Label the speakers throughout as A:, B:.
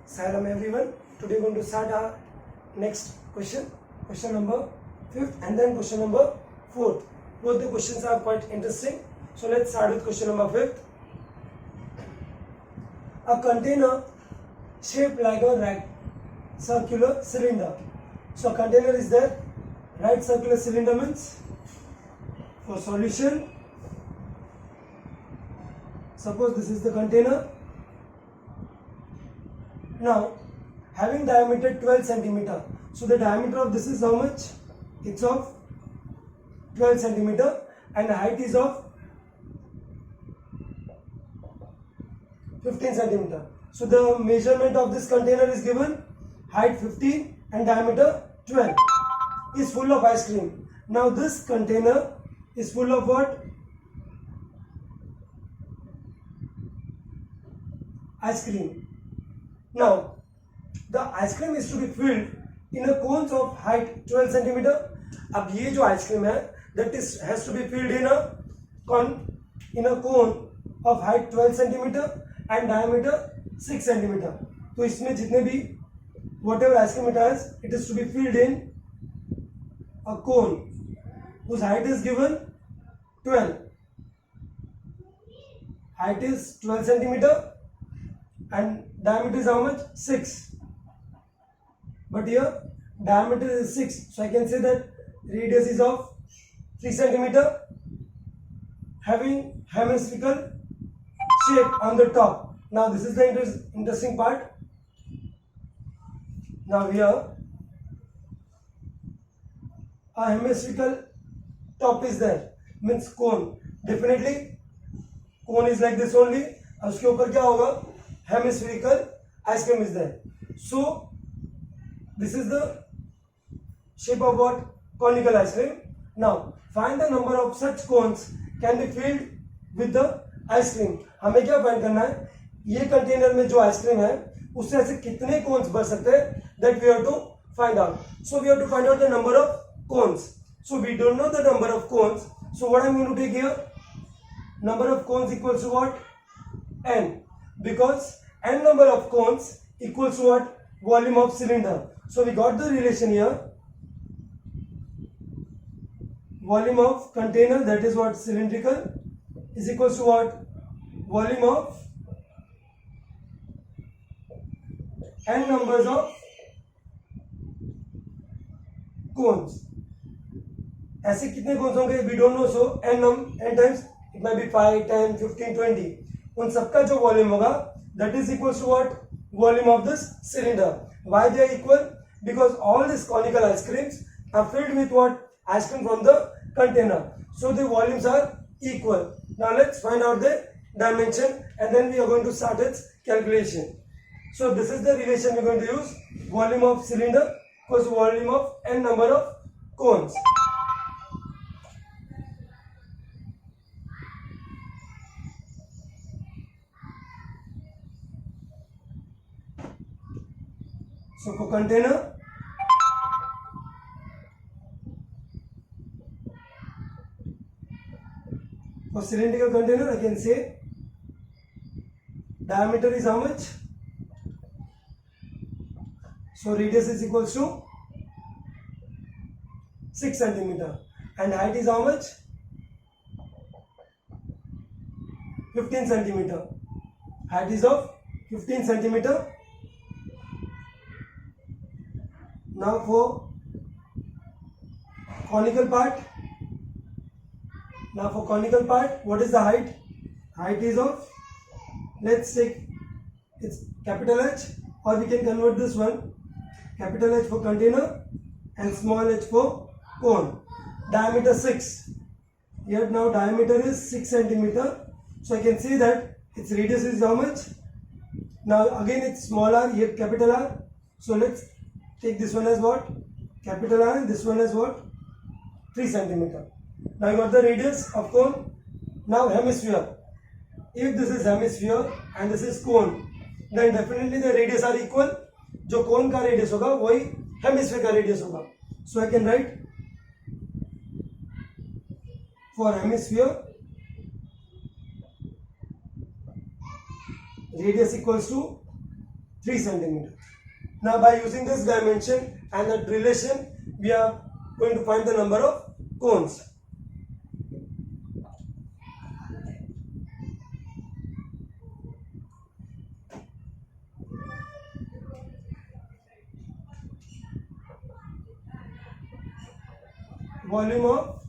A: Salam everyone. Today we are going to start our next question. Question number 5th and then question number 4th. Both the questions are quite interesting. So let's start with question number 5th. A container shaped like a right circular cylinder. So a container is there. Right circular cylinder means for solution. Suppose this is the container. Now, having diameter 12 centimeter. So the diameter of this is how much? It's of 12 centimeter and the height is of 15 centimeter. So the measurement of this container is given, height 15 and diameter 12, is full of ice cream. Now this container is full of what? Ice cream. Now, the ice cream is to be filled in a cones of height 12 centimeter. अब ये जो ice cream है, that is has to be filled in a cone of height 12 centimeter and diameter 6 centimeter. तो इसमें जितने भी whatever ice cream it has, it is to be filled in a cone whose height is given 12. Height is 12 centimeter and diameter is how much? 6. But here diameter is 6. So I can say that radius is of 3 centimeter having hemispherical shape on the top. Now this is the interesting part. Now here a hemispherical top is there, means cone. Definitely cone is like this only. उसके ऊपर क्या होगा? Hemispherical ice cream is there. So this is the shape of what? Conical ice cream. Now find the number of such cones can be filled with the ice cream. हमें क्या find करना है? ये container में जो ice cream है उससे ऐसे कितने कोन्स भर सकते हैं? That we have to find out. So we have to find out the number of cones. So we don't know the number of cones. So what I'm going to take here? Number of cones equals to what? N. Because n number of cones equals to what? Volume of cylinder. So we got the relation here. Volume of container, that is what? Cylindrical, is equals to what? Volume of n numbers of cones. ऐसे कितने cones होंगे? We don't know. So n times it might be 5, 10, 15, 20. उन सबका जो volume होगा that is equals to what? Volume of this cylinder. Why they are equal? Because all these conical ice creams are filled with what? Ice cream from the container. So the volumes are equal. Now let's find out the dimension and then we are going to start its calculation. So this is the relation we are going to use. Volume of cylinder equals volume of n number of cones. So for container, for cylindrical container, I can say diameter is how much? So radius is equals to 6 centimeter and height is how much? 15 centimeter. Height is of 15 centimeter. Now for conical part. What is the height? Height is of, let's take it's capital H, or we can convert this one, capital H for container and small h for cone. Diameter 6. Here now diameter is 6 centimeter. So I can see that its radius is how much? Now again it's small r, here capital R. So let's take this one as what? Capital R and this one as what? 3 centimeter. Now you got the radius of cone. Now hemisphere. If this is hemisphere and this is cone, then definitely the radius are equal. जो cone का radius होगा वही hemisphere का radius होगा. So I can write for hemisphere radius equals to 3 centimeter. Now by using this dimension and that relation, we are going to find the number of cones. Volume of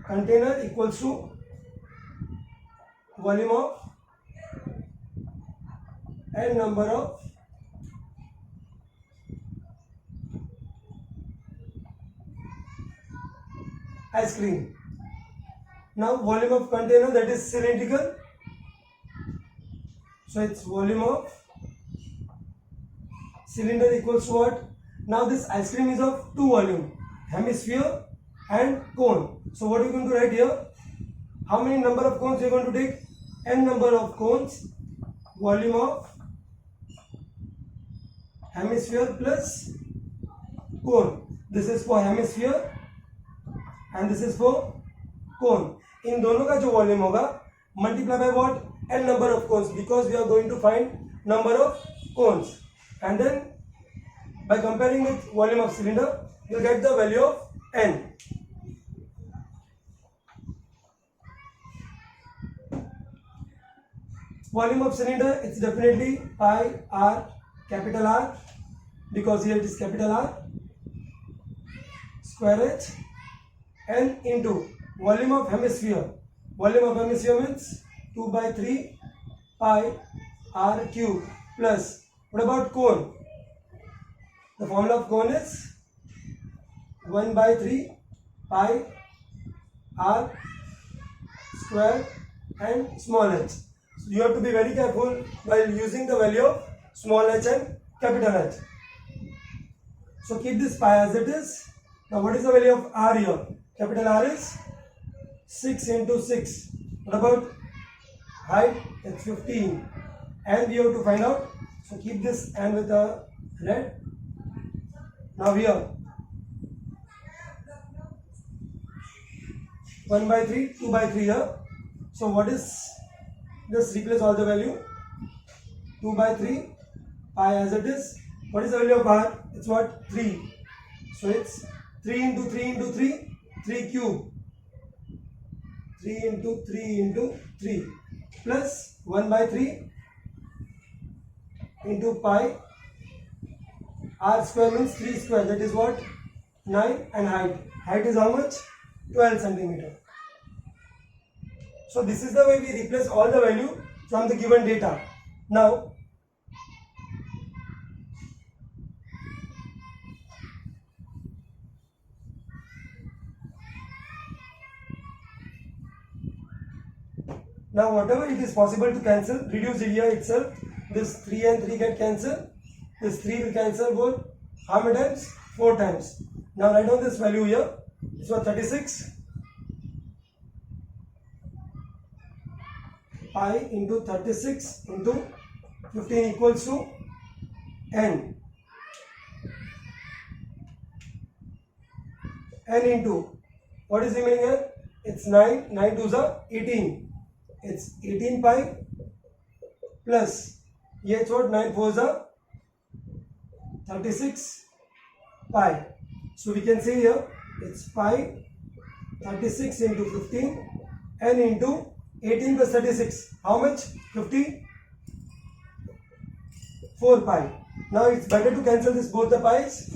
A: container equals to volume of n number of ice cream. Now volume of container, that is cylindrical, so its volume of cylinder equals to what? Now this ice cream is of two volume, hemisphere and cone. So what are you going to write here? How many number of cones you are going to take? N number of cones, volume of hemisphere plus cone. This is for hemisphere and this is for cone. In दोनों का जो volume होगा multiply by what? N number of cones, because we are going to find number of cones, and then by comparing with volume of cylinder, you will get the value of n. Volume of cylinder, it's definitely pi r, capital R, because here it is capital R, square h, n into volume of hemisphere. Volume of hemisphere means 2 by 3 pi r cube plus, what about cone? The formula of cone is 1 by 3 pi r square and small h. So you have to be very careful while using the value of small h and capital H. So keep this pi as it is. Now what is the value of r here? Capital R is 6 into 6. What about height? It's 15. And we have to find out. So keep this and with a red. Now here 1 by 3, 2 by 3 here. So what is, just replace all the value. 2 by 3 pi as it is. What is the value of r? It's what? 3. So it's 3 into 3 into 3, 3 cube. 3 into 3 into 3 plus 1 by 3 into pi. R square means 3 square, that is what? 9, and height. Height is how much? 12 centimeter. So this is the way we replace all the value from the given data. Now whatever it is possible to cancel, reduce it here itself. This 3 and 3 get cancelled. This 3 will cancel both. How many times? 4 times. Now write down this value here. This was 36 pi into 36 into 15 equals to n. N into, what is remaining here? It's 9. 9 2s are 18. It's 18 pi plus, it's what? 9 4s are 36 pi. So we can say here it's pi 36 into 15 n into 18 plus 36. How much? 54 pi. Now it's better to cancel this both the pi's.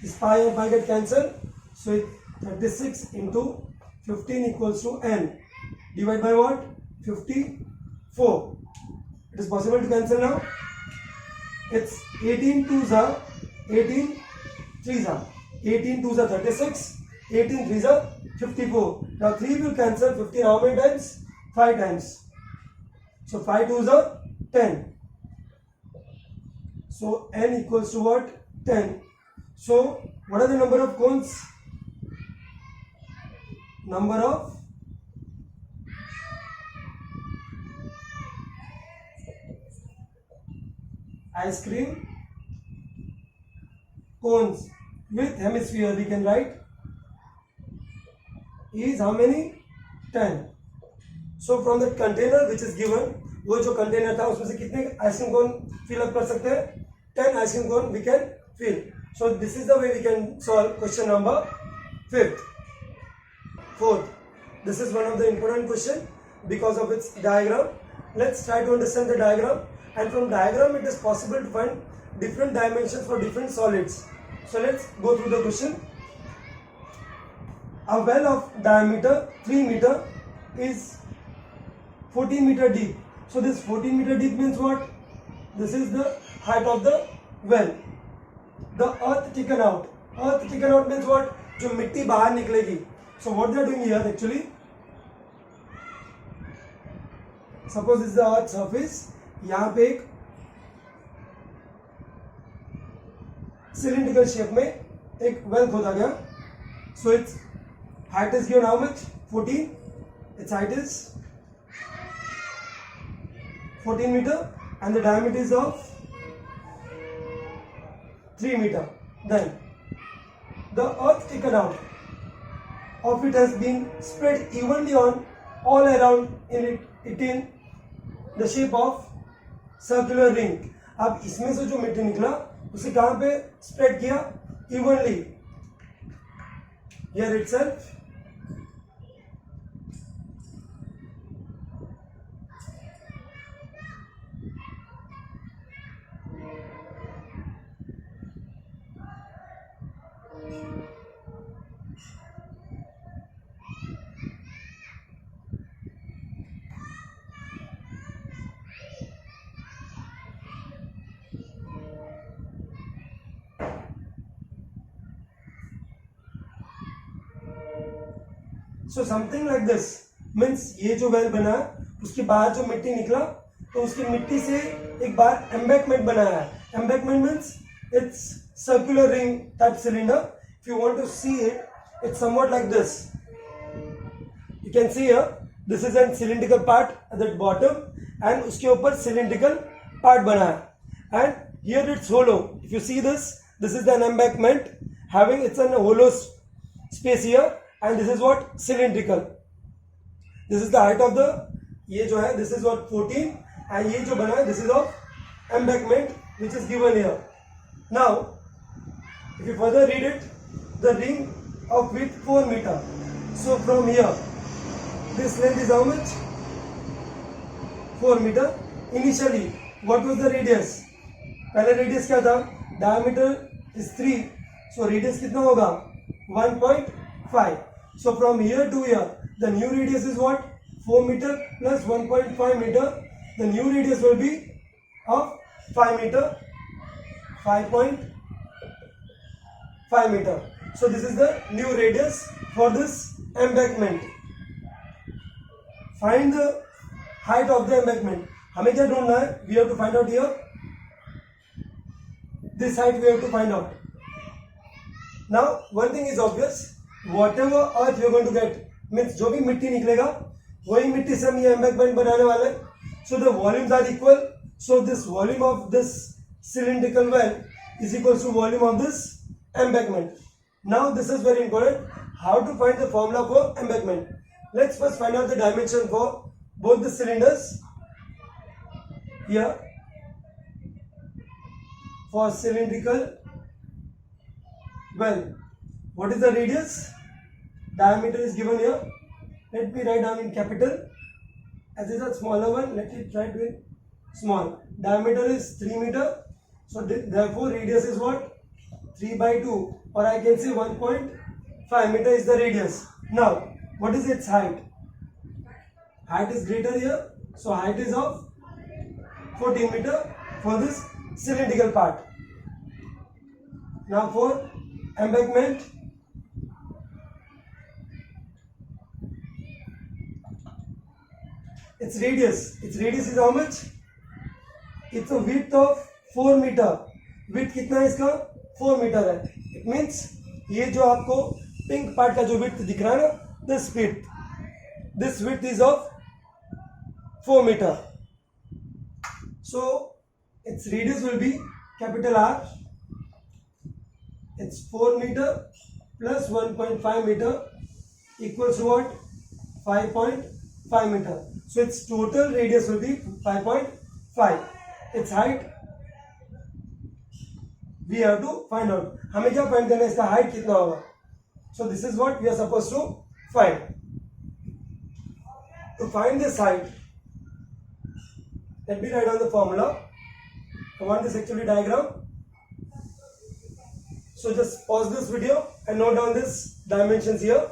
A: This pi and pi get cancelled. So it's 36 into 15 equals to n. Divide by what? 54. It is possible to cancel now. It's 18 2s are 18 3s are 18 2s are 36, 18 3s are 54. Now 3 will cancel 15 how many times? 5 times. So 5 2s are 10. So n equals to what? 10. So what are the number of cones? Number of ice cream cones with hemisphere, we can write, is how many? 10. So from the container which is given, वो जो container था उसमें से कितने ice cream cone fill up कर सकते हैं? 10 ice cream cone we can fill. So this is the way we can solve question number 5th. 4th, this is one of the important question because of its diagram. Let's try to understand the diagram, and from diagram it is possible to find different dimensions for different solids. So let's go through the question. A well of diameter 3 meter is 14 meter deep. So this 14 meter deep means what? This is the height of the well. The earth taken out. Earth taken out means what? जो मिट्टी बाहर निकलेगी. So what they are doing here actually? Suppose this is the earth surface. यहाँ पे एक cylindrical shape में एक well खोदा गया. So its height is given how much? 14. Its height is 14 meter and the diameter is of 3 meter. Then the earth taken out of it has been spread evenly on all around in the shape of circular ring. अब इसमें से जो मिट्टी निकला उसे कहाँ पे spread किया? Evenly. Here itself. So something like this means ये जो वेल बना उसके बाहर जो मिट्टी निकला तो उसकी मिट्टी से एक बार एम्बैकमेंट बनाया है. Embankment means it's circular ring type cylinder. If you want to see it, it's somewhat like this. You can see here, this is a cylindrical part at the bottom and उसके ऊपर cylindrical part बना है. And here it's hollow. If you see this, this is an embankment having it's an hollow space here. And this is what? Cylindrical. This is the height of the ये जो है this is what 14 and ये जो बना है this is of embankment which is given here. Now if you further read it, the ring of width 4 meter. So from here this length is how much? 4 meter. Initially what was the radius? पहले radius क्या था? Diameter is 3. So radius कितना होगा? 1.5. So from here to here, the new radius is what? 4 meter plus 1.5 meter. The new radius will be of 5 meter, 5.5 meter. So this is the new radius for this embankment. Find the height of the embankment. हमें क्या ढूंढना है? We have to find out here. This height we have to find out. Now one thing is obvious. Whatever earth you are going to get means जो भी मिट्टी निकलेगा वही मिट्टी से हम ये embankment बनाने वाले हैं. So the volumes are equal. So this volume of this cylindrical well is equals to volume of this embankment. Now this is very important. How to find the formula for embankment? Let's first find out the dimension for both the cylinders. Here for cylindrical well, what is the radius? Diameter is given here. Let me write down in capital. As is a smaller one, let it write with small. Diameter is 3 meter. So therefore radius is what? 3 by 2, or I can say 1.5 meter is the radius. Now what is its height? Height is greater here. So height is of 14 meter for this cylindrical part. Now for embankment, its radius is how much? It's a width of 4 meter. Width कितना है इसका? 4 meter है. It means ये जो आपको pink part का जो width दिख रहा है ना, this width is of 4 meter. So its radius will be capital R. It's 4 meter plus 1.5 meter equals to what? 5.5 5 meter. So its total radius will be 5.5. Its height we have to find out. हमें क्या find करना है, इसका height कितना होगा. So this is what we are supposed to find. To find this height, let me write down the formula. I want this actually diagram. So just pause this video and note down this dimensions here.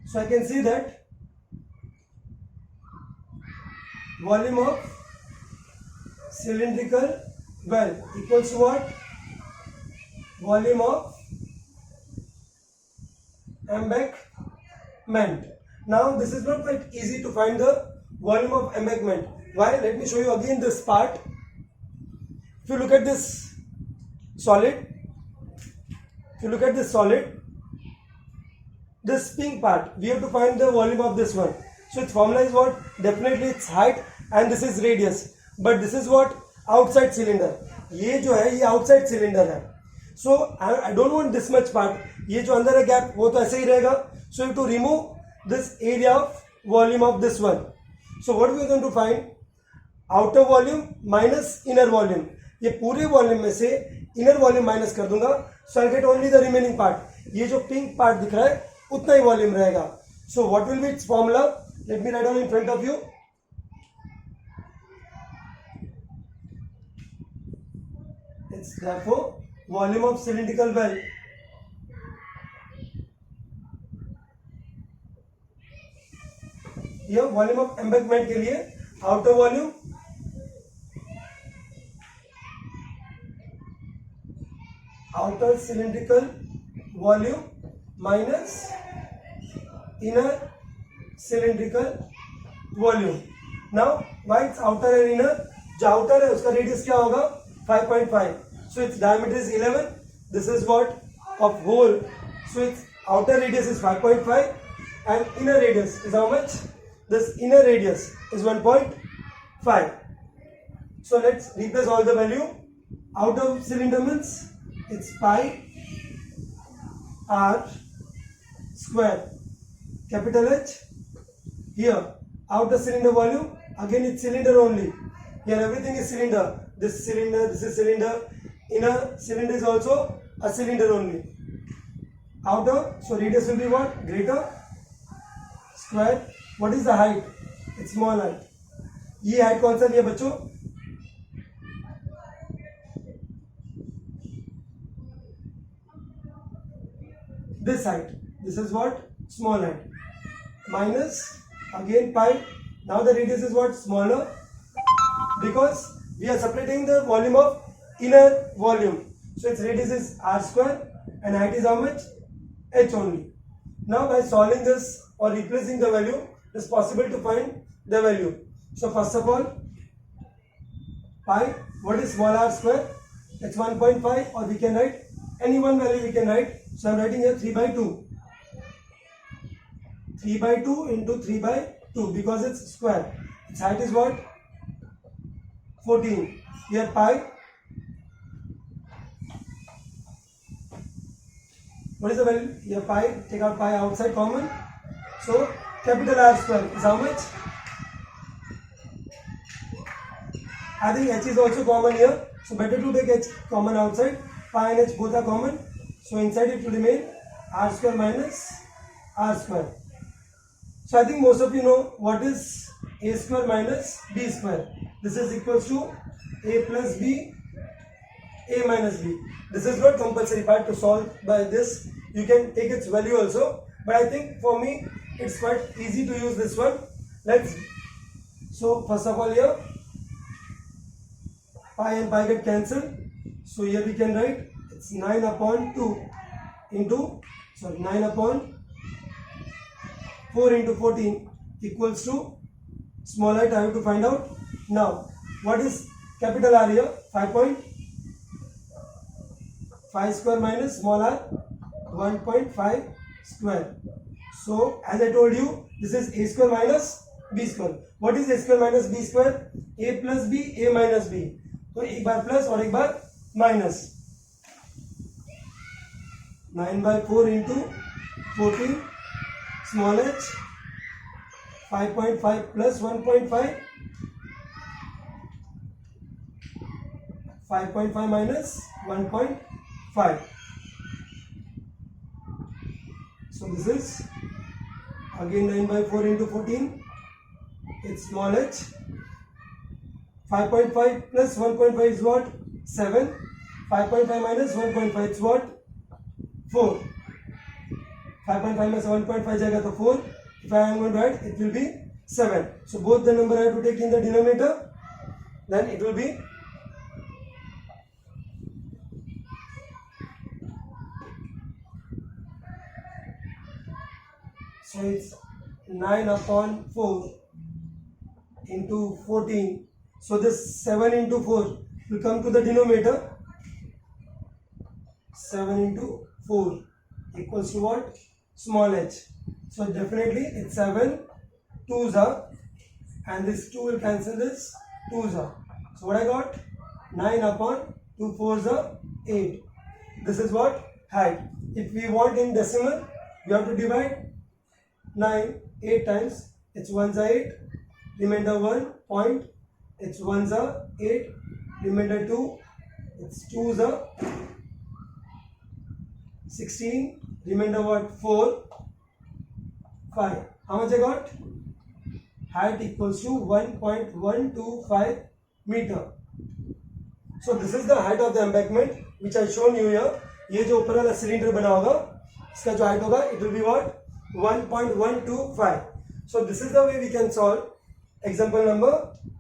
A: So I can see that volume of cylindrical well equals to what? Volume of embankment. Now this is not quite easy to find the volume of embankment. Why? Let me show you again this part. If you look at this solid, this pink part, we have to find the volume of this one. So its formula is what? Definitely its height, and this is radius. But this is what? Outside cylinder. ये जो है ये outside cylinder है. So I don't want this much part. ये जो अंदर है gap वो तो ऐसे ही रहेगा. So you have to remove this area of volume of this one. So what we are going to find? Outer volume minus inner volume. ये पूरे volume में से inner volume minus कर दूंगा. So I'll get only the remaining part. ये जो pink part दिख रहा है उतना ही volume रहेगा. So what will be its formula? Let me write down in front of you. It's therefore volume of cylindrical well ये volume of embankment के लिए outer volume outer cylindrical volume minus inner cylindrical volume. Now why it's outer and inner? जो outer है उसका radius क्या होगा? 5.5. So its diameter is 11. This is what of hole. So its outer radius is 5.5 and inner radius is how much? This inner radius is 1.5. So let's replace all the value. Outer cylinder means it's pi r square. Capital H. Here outer cylinder volume, again it's cylinder only. Here everything is cylinder. This is cylinder. Inner cylinder is also a cylinder only. Outer, so radius will be what? Greater square. What is the height? It's small height. ये height कौन सा लिया बच्चों? This height. This is what? Small height. Minus again pi. Now the radius is what? Smaller. Because we are separating the volume of inner volume. So its radius is r square and height is how much? H only. Now by solving this or replacing the value, it is possible to find the value. So first of all, pi, what is small r square? It's 1.5, or we can write any one value we can write. So I am writing here 3 by 2. 3 by 2 into 3 by 2 because it's square. Its height is what? 14. Here pi. What is the value? Here pi. Take out pi outside common. So capital R square is how much? I think H is also common here. So better to take H common outside. Pi and H both are common. So inside it will remain R square minus R square. So I think most of you know what is A square minus B square. This is equals to A plus B, A minus B. This is not compulsory part to solve by this. You can take its value also. But I think for me, it's quite easy to use this one. So first of all here, pi and pi get cancelled. So here we can write it's 9 upon 2 into, 9 upon 4 into 14 equals to small height I have to find out. Now, what is capital R here? 5.5 square minus small r 1.5 square. So, as I told you, this is A square minus B square. What is A square minus B square? A plus B A minus B, तो एक बार plus और एक बार minus. 9/4 into 14 small h 5.5 प्लस 1.5 5.5 minus 1.5. So this is again 9/4 into 14. It's small h. 5.5 plus 1.5 is what? 7. 5.5 minus 1.5 is what? 4. 5.5 minus 1.5 जाएगा तो 4. If I am going to write, it will be 7. So both the number I have to take in the denominator. Then it will be so it's 9/4 into 14. So this 7 into 4 will come to the denominator. 7 into 4 equals to what? Small h. So definitely it's 7 2s are, and this 2 will cancel this 2s are. So what I got? 9/2 4s are 8. This is what? Height. If we want in decimal, we have to divide 9 8 times. It's 1s are 8, remainder 1 point. It's 1s are 8, remainder 2. It's 2s are 16, remainder what? 4 5. How much I got? Height equals to 1.125 meter. So this is the height of the embankment which I shown you here. ये जो ऊपर वाला cylinder बना होगा इसका जो height होगा it will be what? 1.125. So this is the way we can solve example number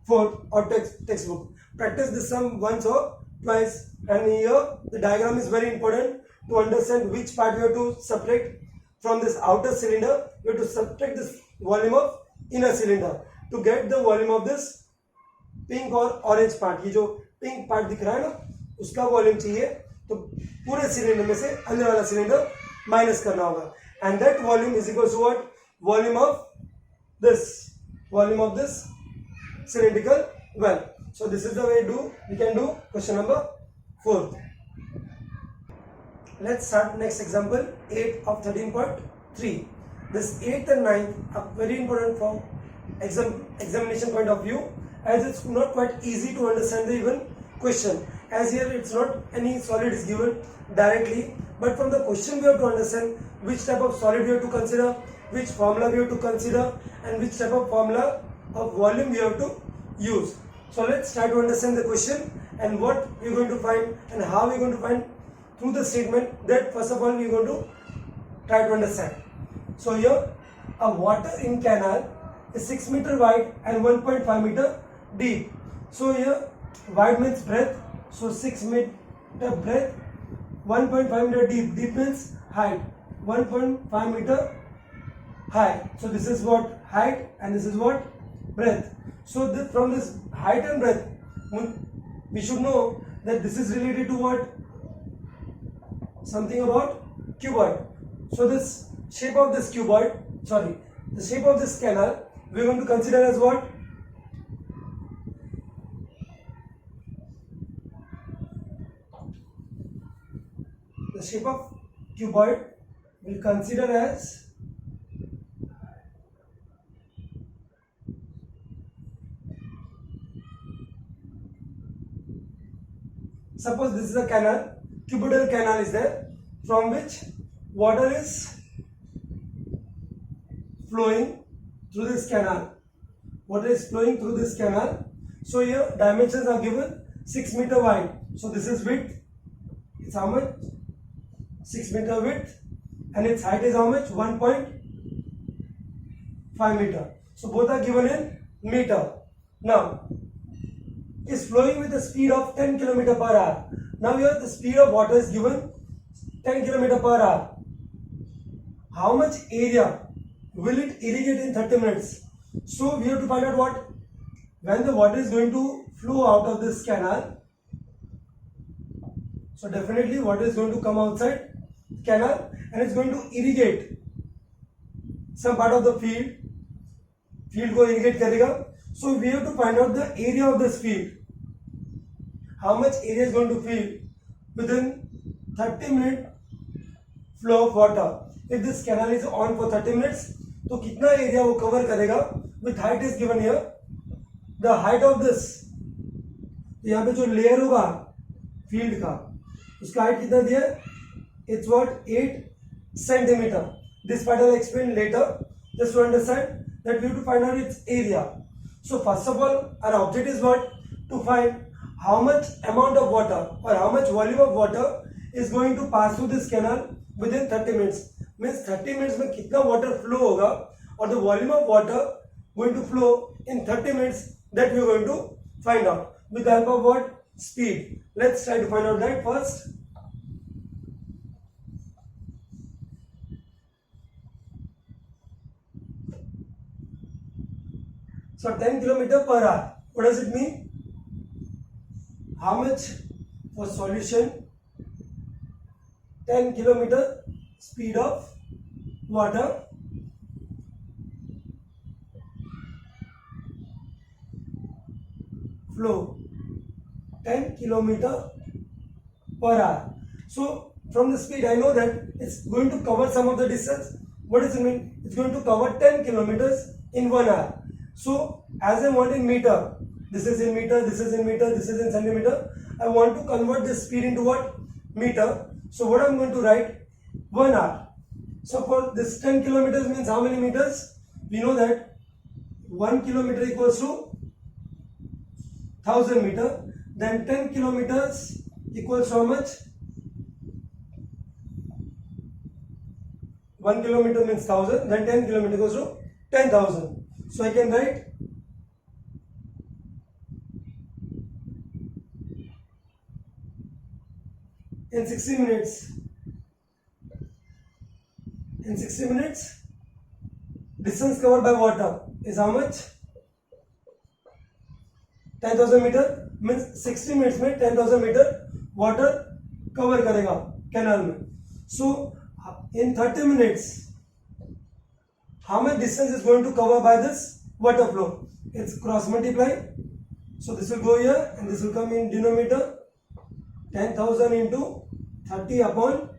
A: 4 or textbook. Practice this sum once or twice, and here the diagram is very important to understand which part we have to subtract from this outer cylinder. We have to subtract this volume of inner cylinder to get the volume of this pink or orange part. ये जो pink part दिख रहा है ना उसका volume चाहिए, तो पूरे सिलेंडर में से अंदर वाला सिलेंडर माइनस करना होगा, and that volume is equal to what? Volume of this cylindrical well. So this is the way we can do question number 4. Let's start next example 8 of 13.3. This 8th and 9th are very important from examination point of view, as it's not quite easy to understand the even question, as here it's not any solid is given directly, but from the question we have to understand which type of solid we have to consider, which formula we have to consider, and which type of formula of volume we have to use. So let's try to understand the question and what we are going to find and how we are going to find through the statement. That first of all we are going to try to understand. So here a water in canal is 6 meter wide and 1.5 meter deep. So here wide means breadth, so 6 meter breadth, 1.5 meter deep. Deep means height, 1.5 meter high. So this is what height and this is what breadth. So from this height and breadth we should know that this is related to what? Something about cuboid. So this shape of this cuboid, the shape of this canal we are going to consider as what? The shape of cuboid we'll consider as suppose this is a canal, cuboidal canal is there, from which water is flowing through this canal. Water is flowing through this canal. So here dimensions are given 6 meter wide. So this is width. It's how much? 6 meter width, and its height is how much? 1.5 meter. So both are given in meter. Now is flowing with a speed of 10 km per hour. Now here the speed of water is given 10 km per hour. How much area will it irrigate in 30 minutes? So we have to find out what? When the water is going to flow out of this canal, so definitely water is going to come outside canal and it's going to irrigate some part of the field को irrigate करेगा. So we have to find out the area of this field. How much area is going to fill within 30-minute flow of water. If this canal is on for 30 minutes, तो कितना area वो cover करेगा? With height is given here. The height of this, यहाँ पे जो layer होगा field का, उसका हाइट कितना दिया है? It's what 8 centimeter. This part I'll explain later. Just to understand that we have to find out its area. So first of all, our object is what? To find how much amount of water or how much volume of water is going to pass through this canal within 30 minutes. Means 30 minutes में कितना water flow होगा और the volume of water going to flow in 30 minutes, that we are going to find out with the help of what? Speed. Let's try to find out that first. So 10 km per hour. What does it mean? How much for solution? 10 km speed of water flow, 10 km per hour. So from the speed I know that it's going to cover some of the distance. What does it mean? It's going to cover 10 kilometers in 1 hour. So as I want in meter, this is in meter, this is in meter, this is in centimeter. I want to convert this speed into what? Meter. So what I'm going to write? 1 hour. So for this 10 kilometers means how many meters? We know that 1 kilometer equals to 1000 meter. Then 10 kilometers equals to how much? 1 kilometer means 1000. Then 10 kilometer equals to 10,000. So I can write in 60 minutes. In 60 minutes, distance covered by water is how much? 10,000 meter. Means 60 minutes में 10,000 meter water cover करेगा canal में. So in 30 minutes, how much distance is going to cover by this water flow? It's cross multiply. So this will go here and this will come in denominator. 10,000 into 30 upon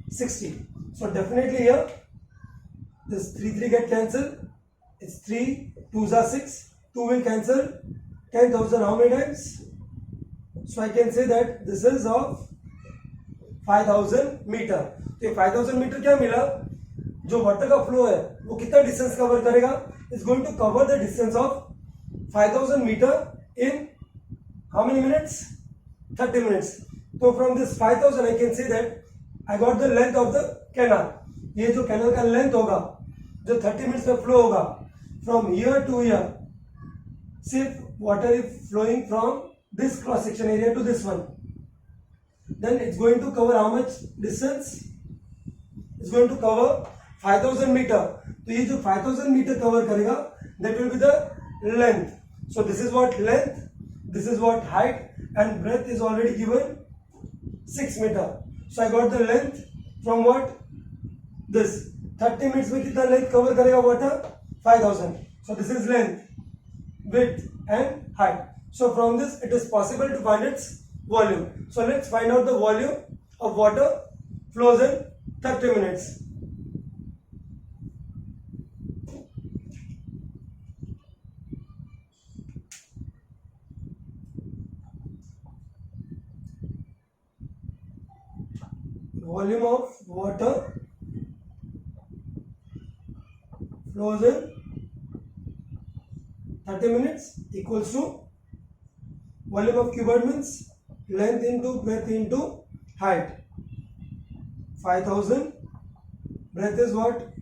A: 60. So definitely here this 3 get cancelled. It's 3 2s are 6. 2 will cancel. 10,000 how many times? So I can say that this is of 5,000 meter. तो 5,000 metre क्या मिला? जो water का flow है वो कितना distance cover करेगा? Is going to cover the distance of 5,000 metre in how many minutes? 30 minutes. तो from this 5,000 I can say that I got the length of the canal. ये जो कैनाल का length होगा जो 30 मिनट्स में flow होगा from here to here, सिर्फ water is flowing from this cross section area to this one, then it's going to cover how much distance? It's going to cover 5,000 meter. तो ये जो 5,000 meter cover करेगा that will be the length. So this is what length, this is what height, and breadth is already given 6 meter. So I got the length from what? This 30 minutes में कितना length cover करेगा water? 5,000. So this is length, width and height. So from this it is possible to find its volume. So let's find out the volume of water flows in 30 minutes. Volume of water flows in 30 minutes equals to volume of cubed means length into breadth into height. 5,000. Breadth is what?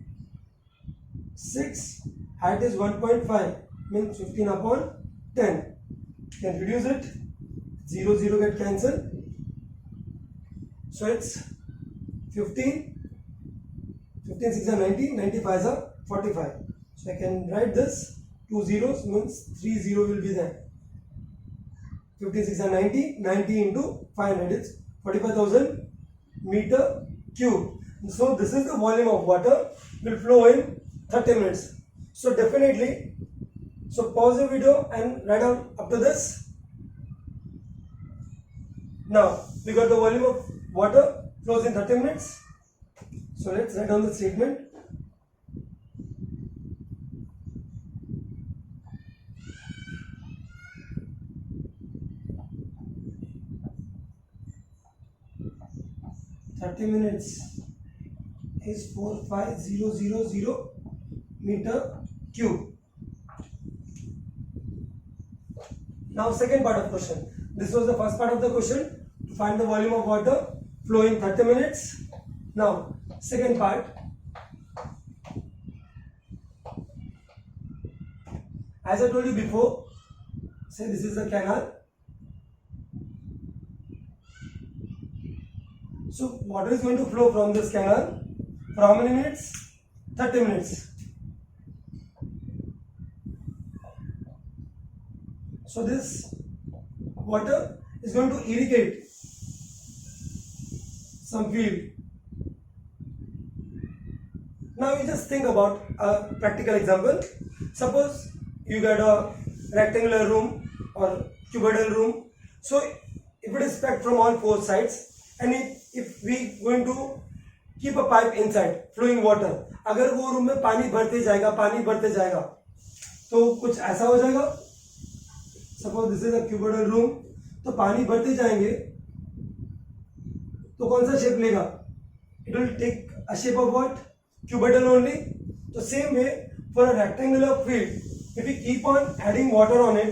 A: 6. Height is 1.5. Means 15 upon 10. Can reduce it. 0 0 get cancelled. So it's 15. 15 6 are 90. 95 are 45. So I can write this. 2 zeros means 3 0 will be there. 15 6 are 90. 90 into 500 is 45,000 meter cube. So this is the volume of water will flow in 30 minutes. So definitely So pause the video and write down up to this. Now we got the volume of water flows in 30 minutes. So let's write down the statement. minutes is 45000 meter cube. Now second part of question. This was the first part of the question, to find the volume of water flow in 30 minutes. Now second part. As I told you before, say this is the canal. So water is going to flow from this canal for how many minutes? 30 minutes. So this water is going to irrigate some field. Now you just think about a practical example. Suppose you get a rectangular room or cuboidal room. So if it is packed from all four sides, and if we going to keep a pipe inside flowing water, अगर वो room में पानी भरते जाएगा तो कुछ ऐसा हो जाएगा. Suppose this is a cuboidal room, तो पानी भरते जाएंगे तो कौन सा शेप लेगा? It will take a shape of what? Cuboidal only. तो same way for a rectangular field, if we keep on adding water on it,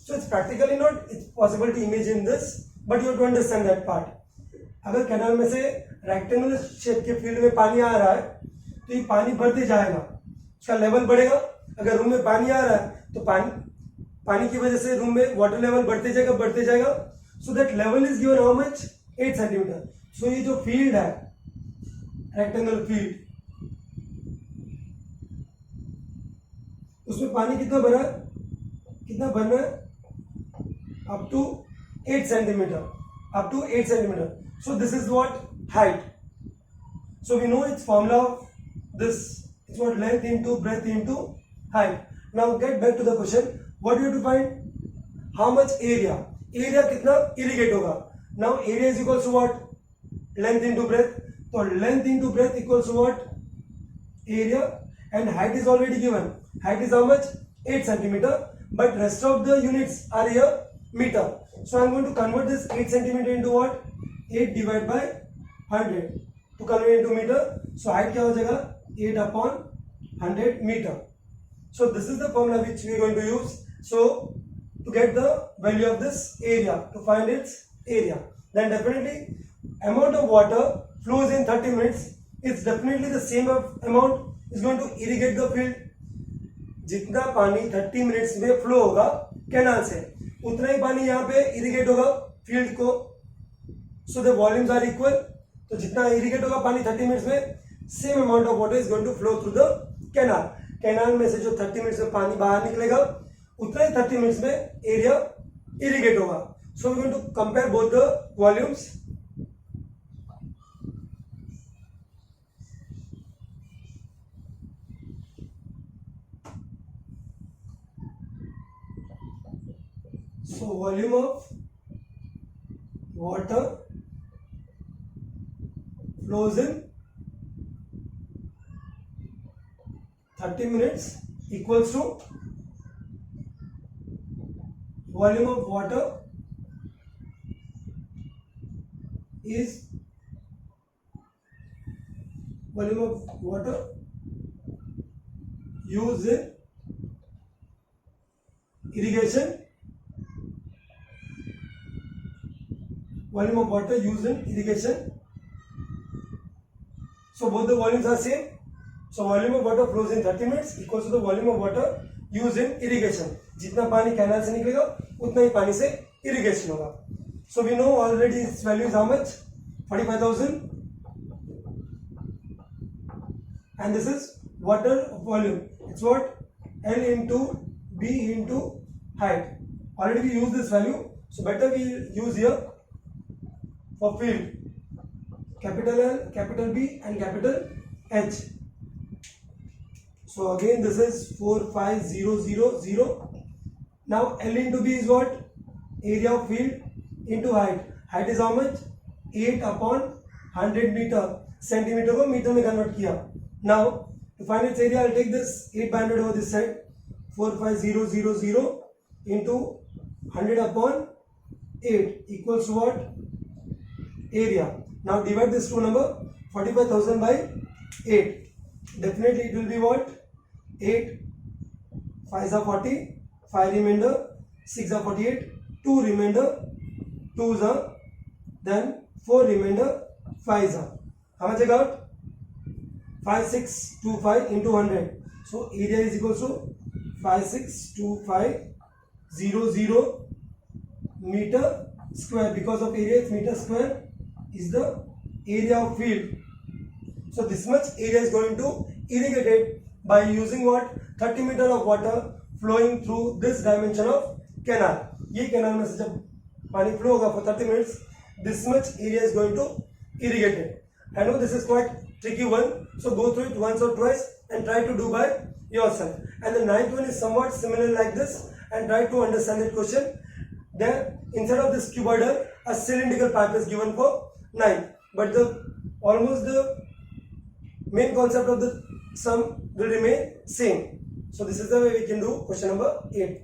A: so it's practically not it's possible to imagine this, but you have to understand that part. अगर canal में से rectangular shape के field में पानी आ रहा है तो ये पानी बढ़ते जाएगा, उसका लेवल बढ़ेगा. अगर रूम में पानी आ रहा है तो पानी की वजह से रूम में वाटर लेवल बढ़ते जाएगा. So that level is given how much? 8 centimetre. So ये जो फील्ड है रेक्टेंगुलर फील्ड, उसमें पानी कितना भरा है? Up to 8 centimetre. So this is what height. So we know its formula of this. It's what length into breadth into height. Now get back to the question. What do you have to find? How much area? Area कितना irrigate होगा? Now area is equals to what? Length into breadth. So length into breadth equals to what? Area. And height is already given. Height is how much? 8 centimeter. But rest of the units are here meter. So I am going to convert this 8 centimeter into what? 8 divided by 100 to convert into meter. So height क्या हो जाएगा? 8 upon 100 meter. So this is the formula which we are going to use. So to get the value of this area, to find its area, then definitely amount of water flows in 30 minutes. It's definitely the same amount is going to irrigate the field. जितना पानी 30 minutes में flow होगा canal से, उतना ही पानी यहाँ पे irrigate होगा फील्ड को. So the volumes are equal. तो जितना इरिगेट होगा पानी 30 मिनट्स में, same amount of water is going to flow through the canal. Canal में से जो 30 मिनट्स में पानी बाहर निकलेगा, उतना ही 30 मिनट्स में एरिया इरिगेट होगा. So we going to compare both the volumes. So volume of water flows in 30 minutes equals to volume of water is used in irrigation. Volume of water used in irrigation. So both the volumes are same. So volume of water flows in 30 minutes equals to the volume of water used in irrigation. जितना पानी canal से निकलेगा उतना ही पानी से irrigation होगा. So we know already its value is how much? 45,000. And this is water volume. It's what? L into B into height. Already we use this value. So better we use here for field, capital L, capital B and capital H. So again this is 45000. Now L into B is what? Area of field into height. Height is how much? 8 upon 100 meter. Centimeter को meter में convert किया. Now to find its area, I'll take this 8 by 100 over this side. 45000 into 100 upon 8 equals what? Area. Now divide this two number, 45,000 by 8. Definitely it will be what? 8 5s are 40, 5 remainder, 6 are 48, 2 remainder, 2s are, then 4 remainder, 5s are. How much I got? 5625 into 100. So area is equal to 562500 meter square. Because of area, it's meter square is the area of field. So this much area is going to irrigated by using what? 30 meter of water flowing through this dimension of canal. ये canal में से जब पानी flow होगा for 30 minutes, this much area is going to irrigated. I know this is quite tricky one, so go through it once or twice and try to do by yourself. And the ninth one is somewhat similar like this, and try to understand that question. There, instead of this cuboidal, a cylindrical pipe is given for 9, but almost the main concept of the sum will remain same. So this is the way we can do question number 8.